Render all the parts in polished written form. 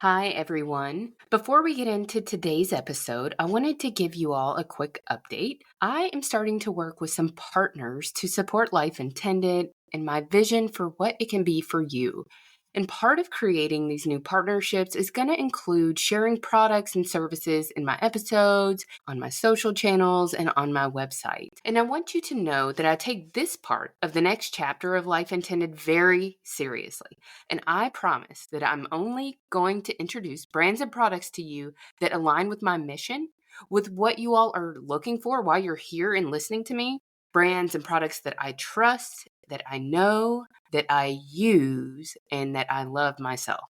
Hi, everyone. Before we get into today's episode, I wanted to give you all a quick update. I am starting to work with some partners to support Life Intended and my vision for what it can be for you. And part of creating these new partnerships is going to include sharing products and services in my episodes, on my social channels, and on my website. And I want you to know that I take this part of the next chapter of Life Intended very seriously. And I promise that I'm only going to introduce brands and products to you that align with my mission, with what you all are looking for while you're here and listening to me. Brands and products that I trust, that I know, that I use, and that I love myself.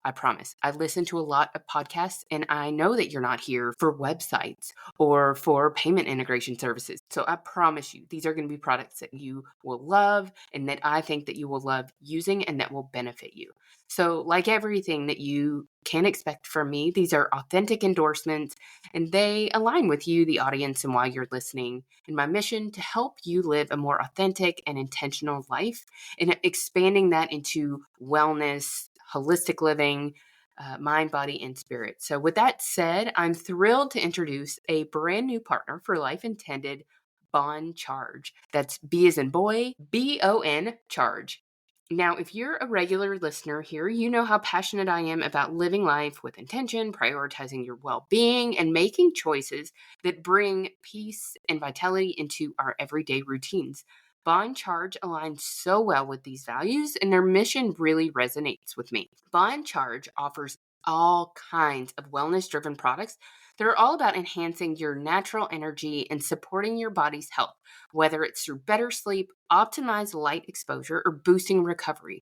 I promise. I listen to a lot of podcasts, and I know that you're not here for websites or for payment integration services. So I promise you, these are going to be products that you will love and that I think that you will love using and that will benefit you. So like everything that you can expect from me, these are authentic endorsements and they align with you, the audience, and why you're listening. And my mission to help you live a more authentic and intentional life and expanding that into wellness, holistic living, mind, body, and spirit. So with that said, I'm thrilled to introduce a brand new partner for Life Intended, Bon Charge. That's B as in boy, BON Charge. Now, if you're a regular listener here, you know how passionate I am about living life with intention, prioritizing your well-being, and making choices that bring peace and vitality into our everyday routines. Bond Charge aligns so well with these values, and their mission really resonates with me. Bond Charge offers all kinds of wellness-driven products that are all about enhancing your natural energy and supporting your body's health, whether it's through better sleep, optimized light exposure, or boosting recovery.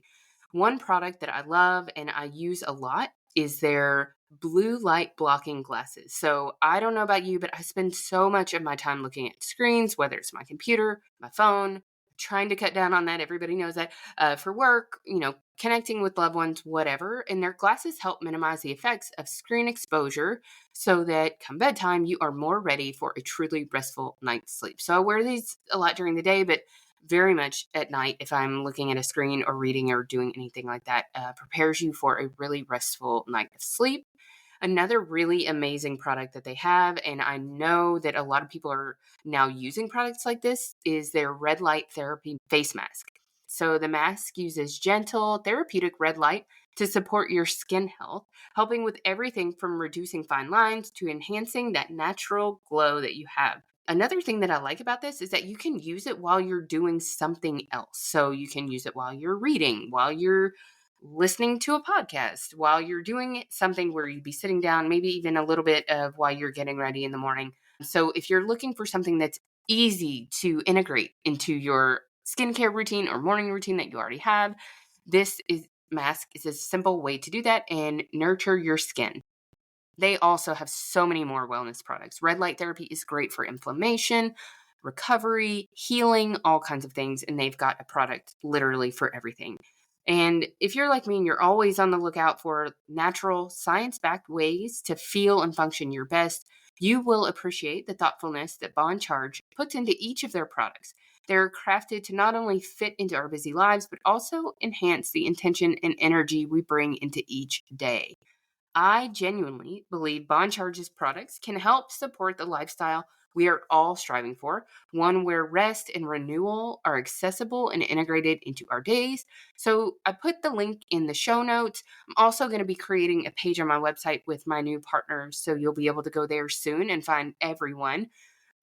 One product that I love and I use a lot is their blue light blocking glasses. So I don't know about you, but I spend so much of my time looking at screens, whether it's my computer, my phone, trying to cut down on that. Everybody knows that for work, connecting with loved ones, whatever. And their glasses help minimize the effects of screen exposure so that come bedtime, you are more ready for a truly restful night's sleep. So I wear these a lot during the day, but very much at night if I'm looking at a screen or reading or doing anything like that, prepares you for a really restful night of sleep. Another really amazing product that they have, and I know that a lot of people are now using products like this, is their red light therapy face mask. So the mask uses gentle therapeutic red light to support your skin health, helping with everything from reducing fine lines to enhancing that natural glow that you have. Another thing that I like about this is that you can use it while you're doing something else. So you can use it while you're reading, while you're listening to a podcast, while you're doing something where you'd be sitting down, maybe even a little bit of while you're getting ready in the morning. So if you're looking for something that's easy to integrate into your skincare routine or morning routine that you already have, this mask is a simple way to do that and nurture your skin. They also have so many more wellness products. Red light therapy is great for inflammation, recovery, healing, all kinds of things. And they've got a product literally for everything. And if you're like me and you're always on the lookout for natural, science-backed ways to feel and function your best, you will appreciate the thoughtfulness that Bond Charge puts into each of their products. They're crafted to not only fit into our busy lives, but also enhance the intention and energy we bring into each day. I genuinely believe Bond Charge's products can help support the lifestyle we are all striving for, one where rest and renewal are accessible and integrated into our days. So I put the link in the show notes. I'm also going to be creating a page on my website with my new partners, so you'll be able to go there soon and find everyone.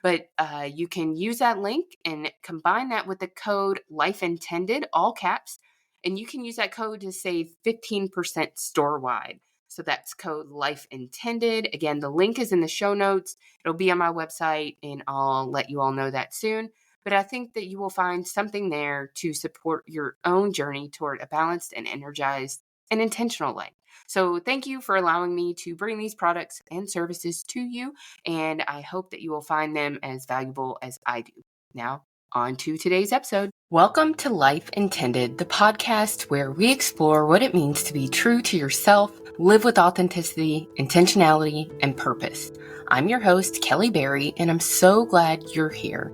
But you can use that link and combine that with the code Life Intended, all caps, and you can use that code to save 15% store-wide. So that's code Life Intended. Again, the link is in the show notes. It'll be on my website, and I'll let you all know that soon. But I think that you will find something there to support your own journey toward a balanced and energized and intentional life. So thank you for allowing me to bring these products and services to you, and I hope that you will find them as valuable as I do. Now, on to today's episode. Welcome to Life Intended, the podcast where we explore what it means to be true to yourself, live with authenticity, intentionality, and purpose. I'm your host, Kelly Berry, and I'm so glad you're here.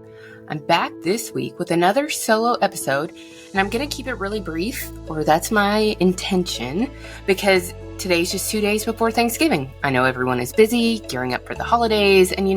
I'm back this week with another solo episode, and I'm going to keep it really brief, or that's my intention, because today's just 2 days before Thanksgiving. I know everyone is busy, gearing up for the holidays, and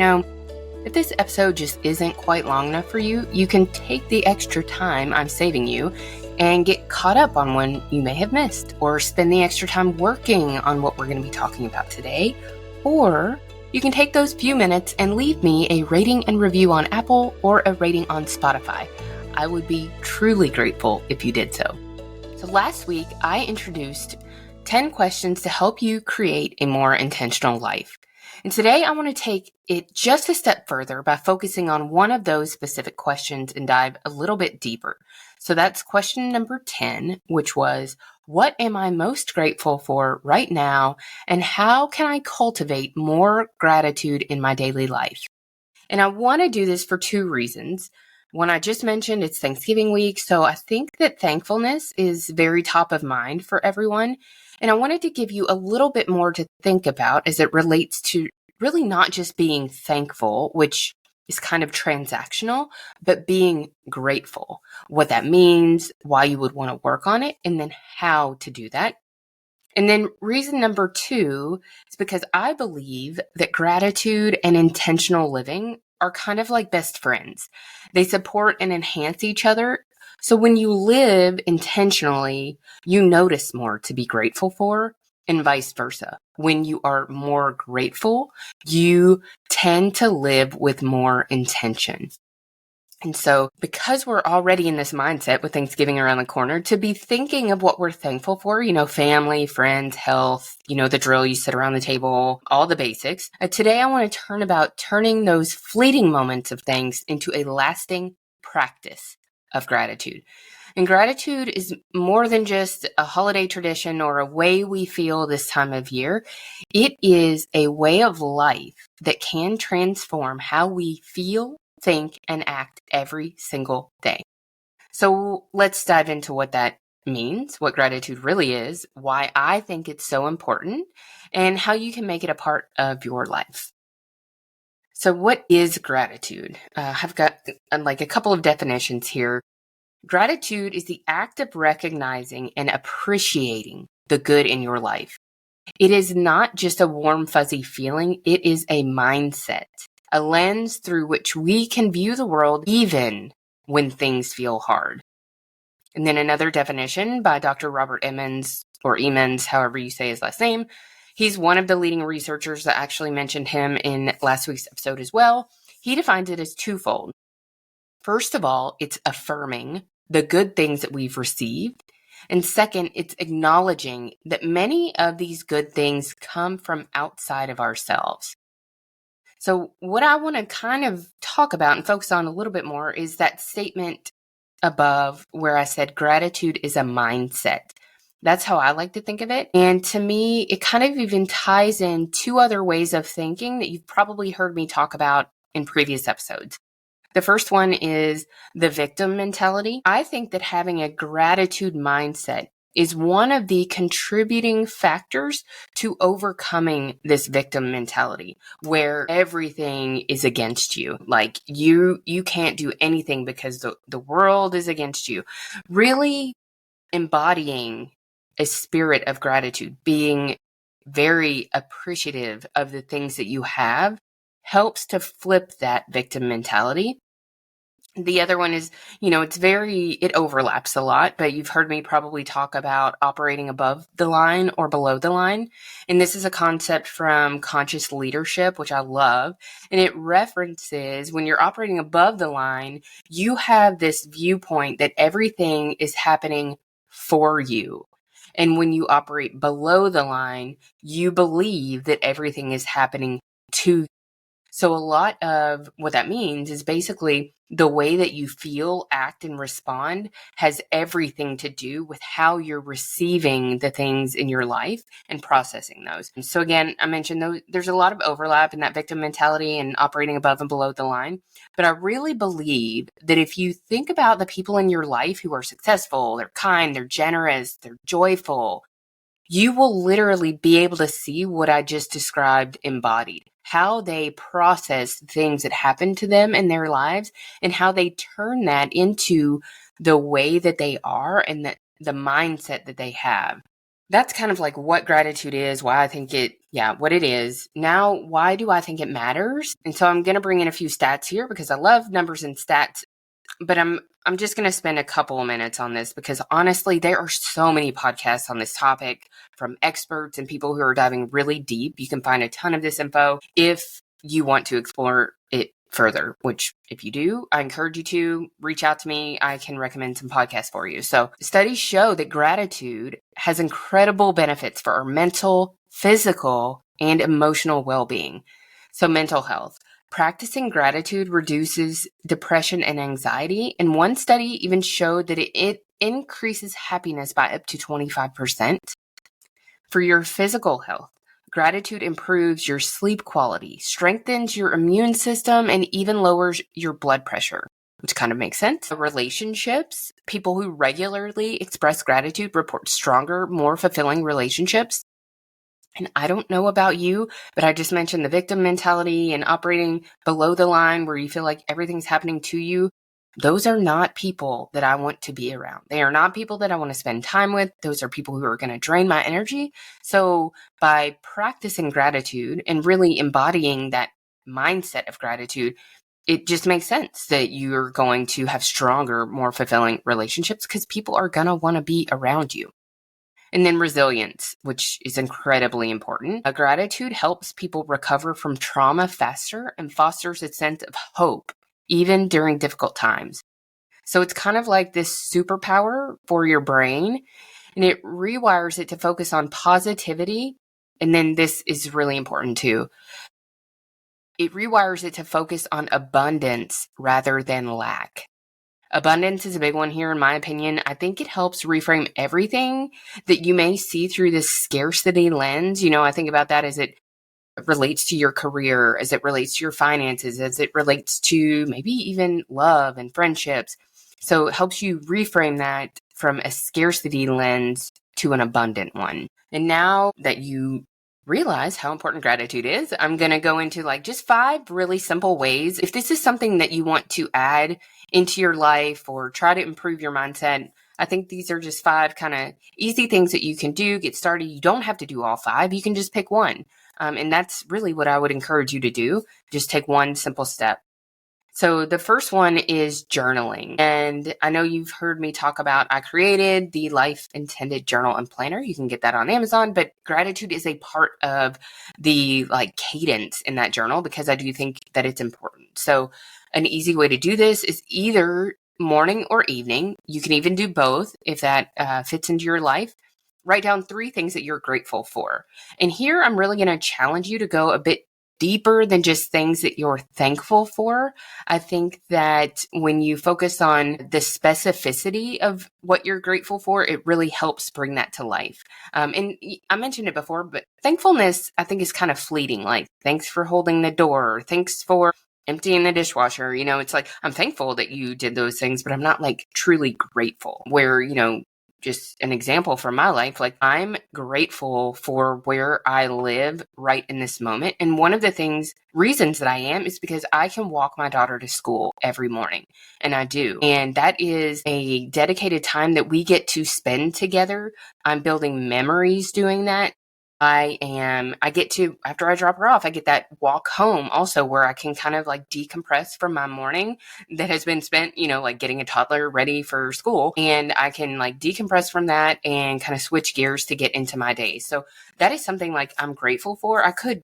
if this episode just isn't quite long enough for you, you can take the extra time I'm saving you and get caught up on one you may have missed, or spend the extra time working on what we're going to be talking about today, or you can take those few minutes and leave me a rating and review on Apple or a rating on Spotify. I would be truly grateful if you did so. So last week, I introduced 10 questions to help you create a more intentional life. And today I want to take it just a step further by focusing on one of those specific questions and dive a little bit deeper. So that's question number 10, which was, what am I most grateful for right now, and how can I cultivate more gratitude in my daily life? And I want to do this for two reasons. One, I just mentioned it's Thanksgiving week, so I think that thankfulness is very top of mind for everyone. And I wanted to give you a little bit more to think about as it relates to really not just being thankful, which is kind of transactional, but being grateful, what that means, why you would want to work on it, and then how to do that. And then reason number 2 is because I believe that gratitude and intentional living are kind of like best friends. They support and enhance each other. So when you live intentionally, you notice more to be grateful for, and vice versa. When you are more grateful, you tend to live with more intention. And so because we're already in this mindset with Thanksgiving around the corner, to be thinking of what we're thankful for, family, friends, health, the drill, you sit around the table, all the basics. Today, I want to turning those fleeting moments of thanks into a lasting practice of gratitude. And gratitude is more than just a holiday tradition or a way we feel this time of year. It is a way of life that can transform how we feel, think, and act every single day. So let's dive into what that means, what gratitude really is, why I think it's so important, and how you can make it a part of your life. So what is gratitude? I've got a couple of definitions here. Gratitude is the act of recognizing and appreciating the good in your life. It is not just a warm, fuzzy feeling. It is a mindset, a lens through which we can view the world even when things feel hard. And then another definition by Dr. Robert Emmons, or Emmons, however you say his last name. He's one of the leading researchers that actually mentioned him in last week's episode as well. He defines it as twofold. First of all, it's affirming the good things that we've received. And second, it's acknowledging that many of these good things come from outside of ourselves. So what I want to kind of talk about and focus on a little bit more is that statement above where I said gratitude is a mindset. That's how I like to think of it. And to me, it kind of even ties in two other ways of thinking that you've probably heard me talk about in previous episodes. The first one is the victim mentality. I think that having a gratitude mindset is one of the contributing factors to overcoming this victim mentality, where everything is against you. Like you can't do anything because the world is against you. Really embodying a spirit of gratitude, being very appreciative of the things that you have, helps to flip that victim mentality. The other one is, it overlaps a lot, but you've heard me probably talk about operating above the line or below the line. And this is a concept from conscious leadership, which I love. And it references when you're operating above the line, you have this viewpoint that everything is happening for you. And when you operate below the line, you believe that everything is happening to you. So a lot of what that means is basically the way that you feel, act, and respond has everything to do with how you're receiving the things in your life and processing those. And so again, I mentioned there's a lot of overlap in that victim mentality and operating above and below the line. But I really believe that if you think about the people in your life who are successful, they're kind, they're generous, they're joyful, you will literally be able to see what I just described embodied, how they process things that happen to them in their lives and how they turn that into the way that they are and the mindset that they have. That's kind of like what gratitude is, why I think what it is. Now, why do I think it matters? And so I'm going to bring in a few stats here because I love numbers and stats, but I'm just going to spend a couple of minutes on this because honestly, there are so many podcasts on this topic from experts and people who are diving really deep. You can find a ton of this info if you want to explore it further, which if you do, I encourage you to reach out to me. I can recommend some podcasts for you. So studies show that gratitude has incredible benefits for our mental, physical, and emotional well-being. So mental health. Practicing gratitude reduces depression and anxiety. And one study even showed that it increases happiness by up to 25%. For your physical health, gratitude improves your sleep quality, strengthens your immune system, and even lowers your blood pressure, which kind of makes sense. Relationships, people who regularly express gratitude report stronger, more fulfilling relationships. And I don't know about you, but I just mentioned the victim mentality and operating below the line where you feel like everything's happening to you. Those are not people that I want to be around. They are not people that I want to spend time with. Those are people who are going to drain my energy. So by practicing gratitude and really embodying that mindset of gratitude, it just makes sense that you're going to have stronger, more fulfilling relationships because people are going to want to be around you. And then resilience, which is incredibly important. Gratitude helps people recover from trauma faster and fosters a sense of hope, even during difficult times. So it's kind of like this superpower for your brain, and it rewires it to focus on positivity. And then this is really important too. It rewires it to focus on abundance rather than lack. Abundance is a big one here, in my opinion. I think it helps reframe everything that you may see through this scarcity lens. I think about that as it relates to your career, as it relates to your finances, as it relates to maybe even love and friendships. So it helps you reframe that from a scarcity lens to an abundant one. And now that you realize how important gratitude is, I'm going to go into just 5 really simple ways. If this is something that you want to add into your life or try to improve your mindset, I think these are just 5 kind of easy things that you can do, get started. You don't have to do all 5. You can just pick one. And that's really what I would encourage you to do. Just take one simple step. So the first one is journaling. And I know you've heard me talk about, I created the Life Intended Journal and Planner. You can get that on Amazon, but gratitude is a part of the cadence in that journal because I do think that it's important. So an easy way to do this is either morning or evening. You can even do both if that fits into your life. Write down 3 things that you're grateful for. And here I'm really going to challenge you to go a bit deeper than just things that you're thankful for. I think that when you focus on the specificity of what you're grateful for, it really helps bring that to life. And I mentioned it before, but thankfulness, I think, is kind of fleeting. Thanks for holding the door. Thanks for emptying the dishwasher. It's I'm thankful that you did those things, but I'm not truly grateful. Where, just an example from my life, I'm grateful for where I live right in this moment. And one of the reasons that I am is because I can walk my daughter to school every morning. And I do. And that is a dedicated time that we get to spend together. I'm building memories doing that. I get to, after I drop her off, I get that walk home also where I can kind of decompress from my morning that has been spent, getting a toddler ready for school. And I can decompress from that and kind of switch gears to get into my day. So that is something I'm grateful for. I could,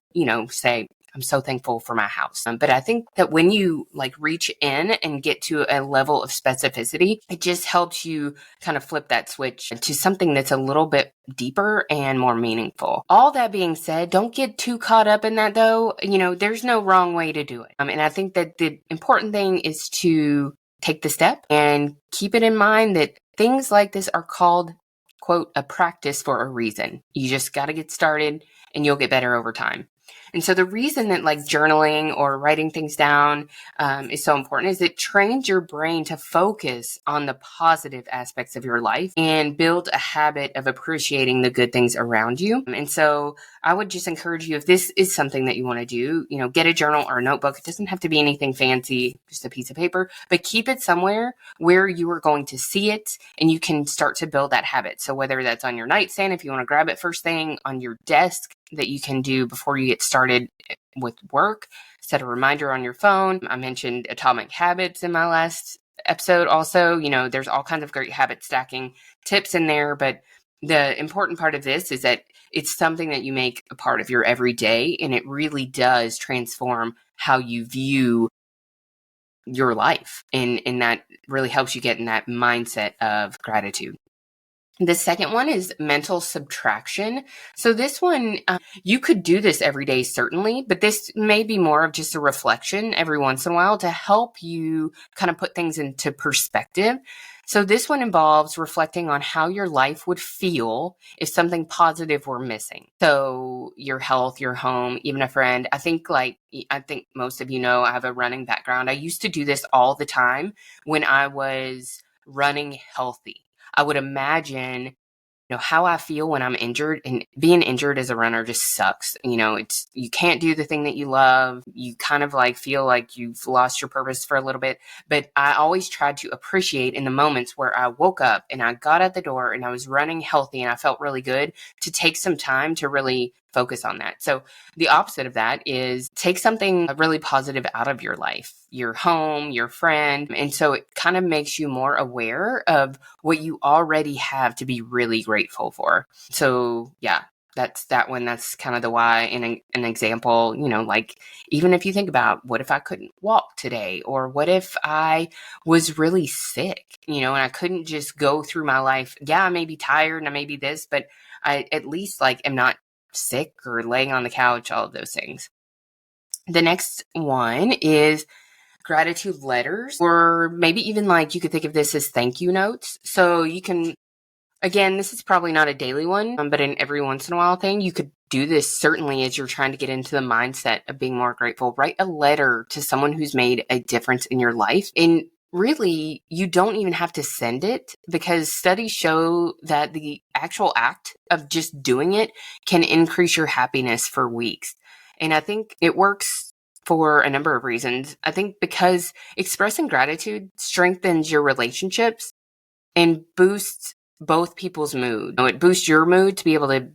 say, I'm so thankful for my house. But I think that when you reach in and get to a level of specificity, it just helps you kind of flip that switch to something that's a little bit deeper and more meaningful. All that being said, don't get too caught up in that though. There's no wrong way to do it. And I think that the important thing is to take the step and keep it in mind that things like this are called, quote, a practice for a reason. You just got to get started and you'll get better over time. And so the reason that like journaling or writing things down is so important is it trains your brain to focus on the positive aspects of your life and build a habit of appreciating the good things around you. And so I would just encourage you, if this is something that you want to do, get a journal or a notebook. It doesn't have to be anything fancy, just a piece of paper, but keep it somewhere where you are going to see it and you can start to build that habit. So whether that's on your nightstand, if you want to grab it first thing, on your desk that you can do before you get started with work, set a reminder on your phone. I mentioned Atomic Habits in my last episode. Also, there's all kinds of great habit stacking tips in there, but the important part of this is that it's something that you make a part of your everyday, and it really does transform how you view your life. And that really helps you get in that mindset of gratitude. The second one is mental subtraction. So this one, you could do this every day, certainly, but this may be more of just a reflection every once in a while to help you kind of put things into perspective. So this one involves reflecting on how your life would feel if something positive were missing. So your health, your home, even a friend. I think most of you know, I have a running background. I used to do this all the time when I was running healthy. I would imagine, how I feel when I'm injured, and being injured as a runner just sucks. You can't do the thing that you love. You kind of like feel like you've lost your purpose for a little bit. But I always tried to appreciate in the moments where I woke up and I got out the door and I was running healthy and I felt really good, to take some time to really focus on that. So the opposite of that is take something really positive out of your life, your home, your friend. And so it kind of makes you more aware of what you already have to be really grateful for. So yeah, that's that one. That's kind of the why. And an example, like even if you think about, what if I couldn't walk today? Or what if I was really sick, and I couldn't just go through my life. Yeah, I may be tired and I may be this, but I at least am not sick or laying on the couch, all of those things. The next one is gratitude letters, or maybe even you could think of this as thank you notes. So you can, again, this is probably not a daily one, but an every once in a while thing. You could do this certainly as you're trying to get into the mindset of being more grateful. Write a letter to someone who's made a difference in your life. And really, you don't even have to send it, because studies show that the actual act of just doing it can increase your happiness for weeks. And I think it works for a number of reasons. I think because expressing gratitude strengthens your relationships and boosts both people's mood. It boosts your mood to be able to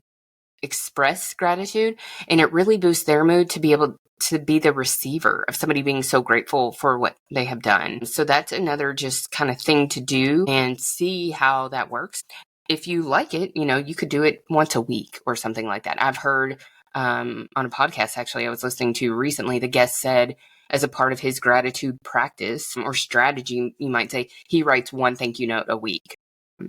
express gratitude, and it really boosts their mood to be able to be the receiver of somebody being so grateful for what they have done. So that's another just kind of thing to do and see how that works. If you like it, you could do it once a week or something like that. I've heard on a podcast, actually, I was listening to recently, the guest said, as a part of his gratitude practice or strategy, you might say, he writes one thank you note a week.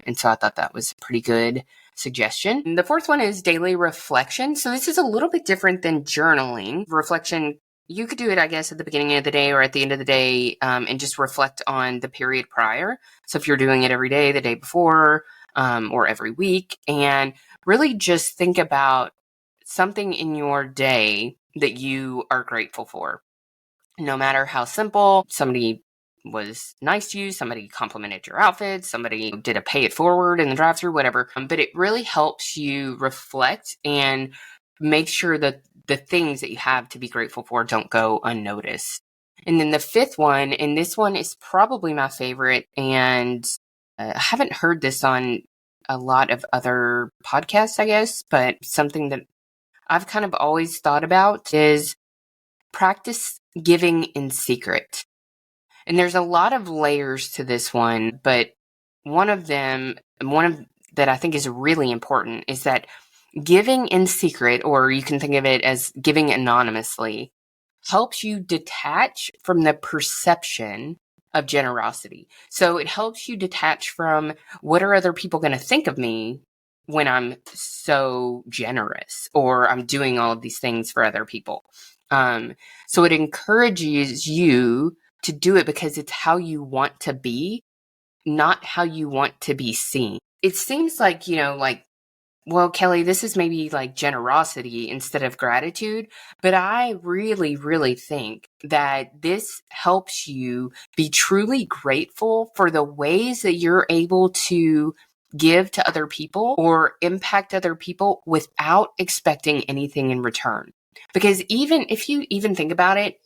And so I thought that was a pretty good suggestion. And the fourth one is daily reflection. So this is a little bit different than journaling. Reflection, you could do it, I guess, at the beginning of the day or at the end of the day, and just reflect on the period prior. So if you're doing it every day, the day before, or every week, and really just think about something in your day that you are grateful for. No matter how simple, somebody was nice to you, somebody complimented your outfit, somebody did a pay it forward in the drive-thru, whatever. But it really helps you reflect and make sure that the things that you have to be grateful for don't go unnoticed. And then the fifth one, and this one is probably my favorite, and I haven't heard this on a lot of other podcasts, I guess, but something that I've kind of always thought about is practice giving in secret. And there's a lot of layers to this one, but one of that I think is really important is that giving in secret, or you can think of it as giving anonymously, helps you detach from the perception of generosity. So it helps you detach from, what are other people going to think of me when I'm so generous, or I'm doing all of these things for other people. So it encourages you to do it because it's how you want to be, not how you want to be seen. It seems like, well, Kelly, this is maybe like generosity instead of gratitude, but I really, really think that this helps you be truly grateful for the ways that you're able to give to other people or impact other people without expecting anything in return. Because even if you even think about it,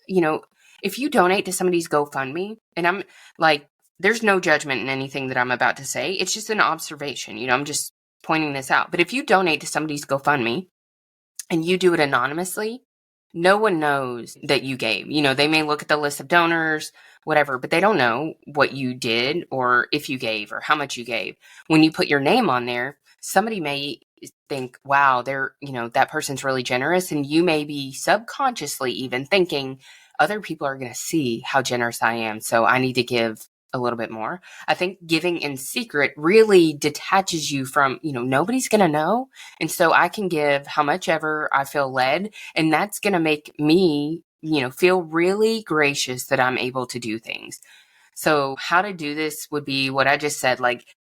if you donate to somebody's GoFundMe, and I'm like, there's no judgment in anything that I'm about to say. It's just an observation. I'm just pointing this out. But if you donate to somebody's GoFundMe and you do it anonymously, no one knows that you gave. They may look at the list of donors, whatever, but they don't know what you did or if you gave or how much you gave. When you put your name on there, somebody may think, wow, that person's really generous. And you may be subconsciously even thinking other people are going to see how generous I am. So I need to give a little bit more. I think giving in secret really detaches you from, nobody's going to know. And so I can give how much ever I feel led. And that's going to make me, feel really gracious that I'm able to do things. So how to do this would be what I just said, like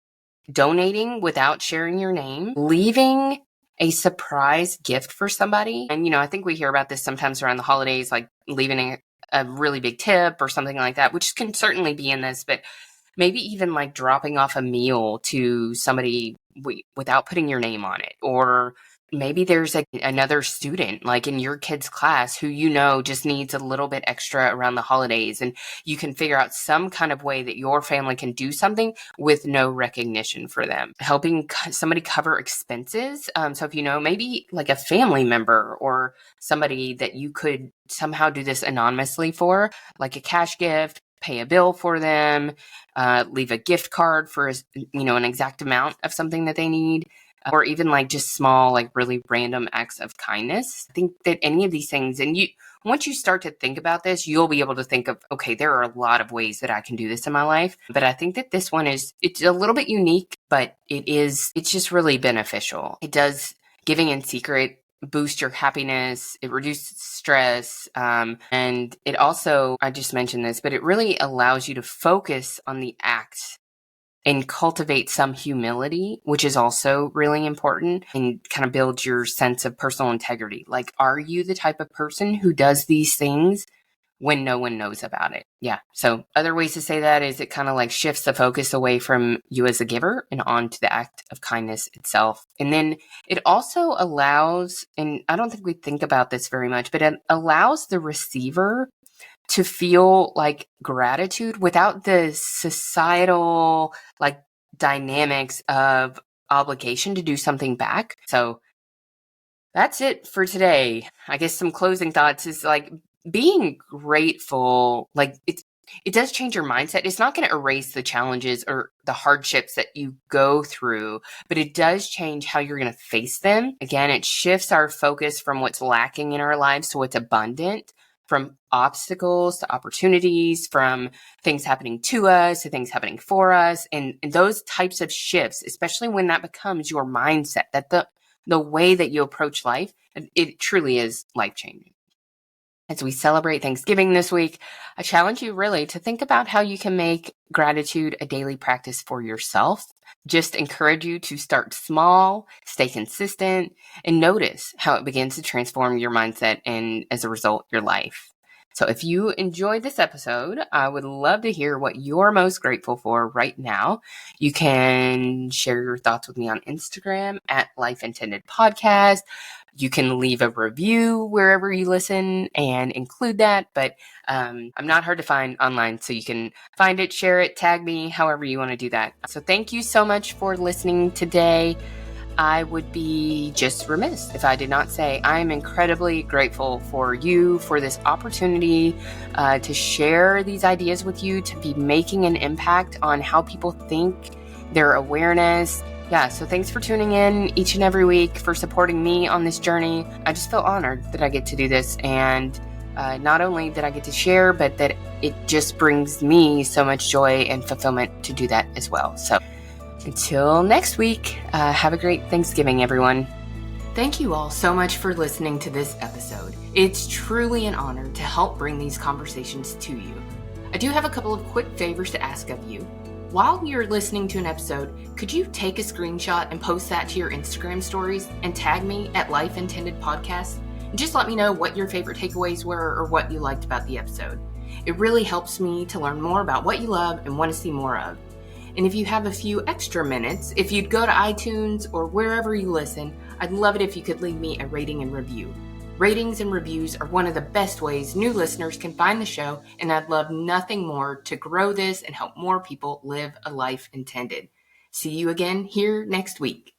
donating without sharing your name, leaving a surprise gift for somebody. And, I think we hear about this sometimes around the holidays, like leaving a really big tip or something like that, which can certainly be in this, but maybe even like dropping off a meal to somebody without putting your name on it. Or maybe there's another student like in your kid's class who just needs a little bit extra around the holidays, and you can figure out some kind of way that your family can do something with no recognition for them. Helping somebody cover expenses. So if maybe like a family member or somebody that you could somehow do this anonymously for, like a cash gift, pay a bill for them, leave a gift card for an exact amount of something that they need. Or even like just small, like really random acts of kindness. I think that any of these things, and once you start to think about this, you'll be able to think of, okay, there are a lot of ways that I can do this in my life. But I think that this one it's a little bit unique, but it's just really beneficial. It does, giving in secret, boost your happiness. It reduces stress. And it also, I just mentioned this, but it really allows you to focus on the act and cultivate some humility, which is also really important, and kind of build your sense of personal integrity. Like, are you the type of person who does these things when no one knows about it? Yeah. So other ways to say that is it kind of like shifts the focus away from you as a giver and onto the act of kindness itself. And then it also allows, and I don't think we think about this very much, but it allows the receiver to feel like gratitude without the societal like dynamics of obligation to do something back. So that's it for today. I guess some closing thoughts is like being grateful, like it does change your mindset. It's not going to erase the challenges or the hardships that you go through, but it does change how you're going to face them. Again, it shifts our focus from what's lacking in our lives to what's abundant, from obstacles to opportunities, from things happening to us to things happening for us. And those types of shifts, especially when that becomes your mindset, that the way that you approach life, it truly is life-changing. As we celebrate Thanksgiving this week, I challenge you really to think about how you can make gratitude a daily practice for yourself. Just encourage you to start small, stay consistent, and notice how it begins to transform your mindset and, as a result, your life. So if you enjoyed this episode, I would love to hear what you're most grateful for right now. You can share your thoughts with me on Instagram at Life Intended Podcast. You can leave a review wherever you listen and include that, but I'm not hard to find online, so you can find it, share it, tag me, however you want to do that. So thank you so much for listening today. I would be just remiss if I did not say I am incredibly grateful for you, for this opportunity to share these ideas with you, to be making an impact on how people think, their awareness. Yeah, so thanks for tuning in each and every week, for supporting me on this journey. I just feel honored that I get to do this, and not only that I get to share, but that it just brings me so much joy and fulfillment to do that as well. So until next week, have a great Thanksgiving, everyone. Thank you all so much for listening to this episode. It's truly an honor to help bring these conversations to you. I do have a couple of quick favors to ask of you. While you're listening to an episode, could you take a screenshot and post that to your Instagram stories and tag me at Life Intended Podcast? And just let me know what your favorite takeaways were or what you liked about the episode. It really helps me to learn more about what you love and want to see more of. And if you have a few extra minutes, if you'd go to iTunes or wherever you listen, I'd love it if you could leave me a rating and review. Ratings and reviews are one of the best ways new listeners can find the show, and I'd love nothing more to grow this and help more people live a life intended. See you again here next week.